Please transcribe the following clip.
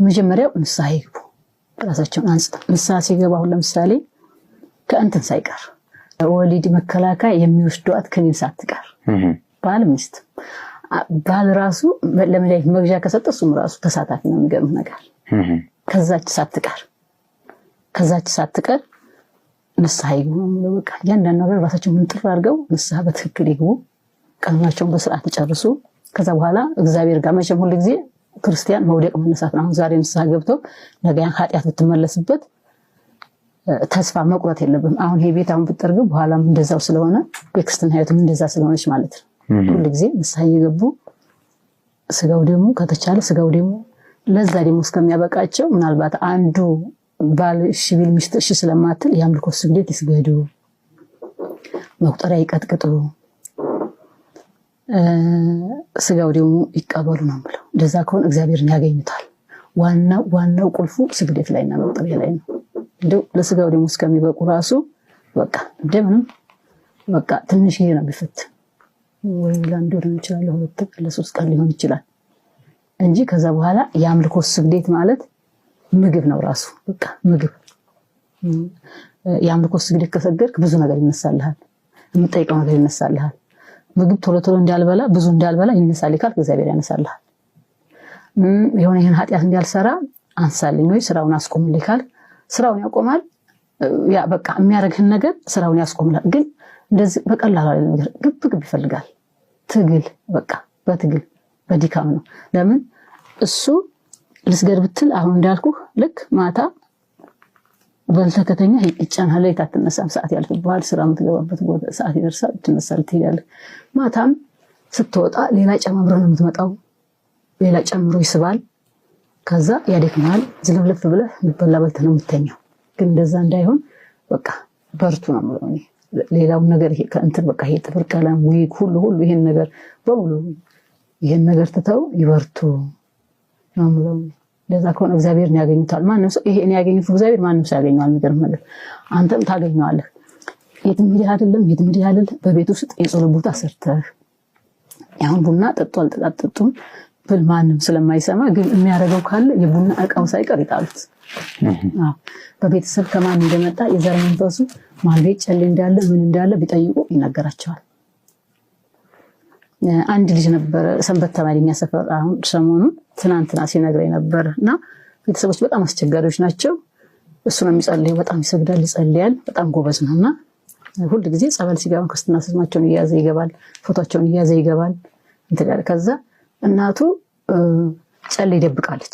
መጀመሪያው ንስሐ ይግቡ ራሳቸውን አንስተው ንስሐ ሲገቡ አሁን ለምሳሌ ከእንትን ሳይቀር ወሊድ መከላከያ የሚወስዷት ክኒን ሳትቀር ባል ሚስት ባል ራሱ ለመድኃኒት መግዣ ከሰጠ እሱም ራሱ ተሳታፊ ነው የሚገርም ነገር ከዛች ሳትቀር ንስሐ ይግቡ ነው በቃ ያንዳንዱ ነገር ራሳቸውን ምንጥር አድርገው ንስሐ በትክክል ይግቡ ቀናቸውን በስርዓት ይጨርሱ ከዛ በኋላ እግዚአብሔር ጋር መቼም ሁሉ ጊዜ ክርስቲያን መውደቅ መነሳት ነው ዛሬ ንስሐ ገብቶ ነገ ያን ኃጢያት ብትመለስበት ተስፋ መቁረጥ የለብም አሁን ይሄ ቤት አሁን ብትጠርገው በኋላም እንደዛው ስለሆነ የክርስትና ህይወትም እንደዛ ስለሆነች ማለት ነው ሁሉ ጊዜ ንስሐ ይገቡ ስጋው ደግሞ ከተቻለ ስጋው ደግሞ ለዛ ደግሞ እስከሚያበቃቸው ምናልባት አንዱ ባል ሲቪል ሚስት እሺ ስለማትል ያምልኮ ስግደት ይስገዱ መቁጠሪያ ይቀጥቅጡ ስጋው ደግሞ ይቀበሉ ነው ብለው እንደዛ ከሆነ እግዚአብሔርን ያገኙታል ዋናው ቁልፉ ስግደት ላይና መቁጠሪያ ላይ ነው እንደው ለስጋው ደግሞ እስከሚበቁ ራሱ በቃ እንደምንም በቃ ትንሽ ይሄ ነው ቢፈት ወይ ለአንድ ወር ይችላል ሁለት ለሶስት ቀን ሊሆን ይችላል እንጂ ከዛ በኋላ ያምልኮ ስግደት ማለት ምግብ ነው ራሱ በቃ ምግብ ያምልኮ ስግደት ከሰገድክ ብዙ ነገር ይነሳልሃል የምትጠይቀው ነገር ይነሳልሃል ምግብ ቶሎ እንዳልበላ ብዙ እንዳልበላ ይነሳል ይካል እግዚአብሔር ያነሳልሃል የሆነ ይሄን ኃጢያት እንዳልሰራ አንሳልኝ ወይ ስራውን አስቆምልኝ ይካል ስራውን ያቆማል ያ በቃ የሚያረግህን ነገር ስራውን ያስቆምልሃል ግን እንደዚህ በቀላሉ አይደለም ነገር ግብ ይፈልጋል ትግል በቃ በትግል በዲካም ነው ለምን እሱ ልስገድ ብትል አሁን እንዳልኩ ልክ ማታ በልተከተኛ ይጫናል ላይ ታተነሳም ሰዓት ያልፍብሃል ስራ የምትገባበት ሰዓት ይደርሳል ትነሳል ትሄዳለህ ማታም ስትወጣ ሌላ ጨምሮ ነው የምትመጣው ሌላ ጨምሮ ይስባል ከዛ ያደክማል ዝለብለብ ብለህ ይበላ በልተህ ነው የምትተኛው ግን እንደዛ እንዳይሆን በቃ በርቱ ነው ማለት ነው ሌላው ነገር ይሄ ከእንትን በቃ ይሄ ጥፍር ቀለም ወይ ሁሉ ይሄን ነገር በሙሉ ይሄን ነገር ተተው ይበርቱ ነው ማለት ነው ለዛ ከሆነ እግዚአብሔርን ያገኙታል ማንም ሰው ይሄን ያገኙት እግዚአብሔር ማንም ሰው ያገኘዋል ነገር ማለት አንተም ታገኘዋለህ የትም ሄደህ አይደለም በቤት ውስጥ የጸሎት ቦታ ሰርተህ ያሁን ቡና ጠጡ አልጠጣጡም ብል ማንም ስለማይሰማ ግን የሚያረጋው ካለ የቡና እቃው ሳይቀር ይጣሉት በቤተሰብ ከማን እንደመጣ የዘር መንፈሱ ማልቤት ጨሌ እንዳለ ምን እንዳለ ቢጠይቁ ይነገራቸዋል አንድ ልጅ ነበር ሰንበት ተማሪ የሚያሰፈር አሁን ሰሞኑን ትናንትና ሲነግረኝ ነበርና ቤተሰቦች በጣም አስቸጋሪዎች ናቸው እሱ ነው የሚጸልየው በጣም ይሰግዳል ይጸልያል በጣም ጎበዝ ነውና ሁሉ ጊዜ ጸበል ሲጋውን ክርስትና ስማቸውን ይያዘ ይገባል ፎቶቸውን ይያዘ ይገባል እንተጋለ ከዛ እናቱ ጨሌ ይደብቃለች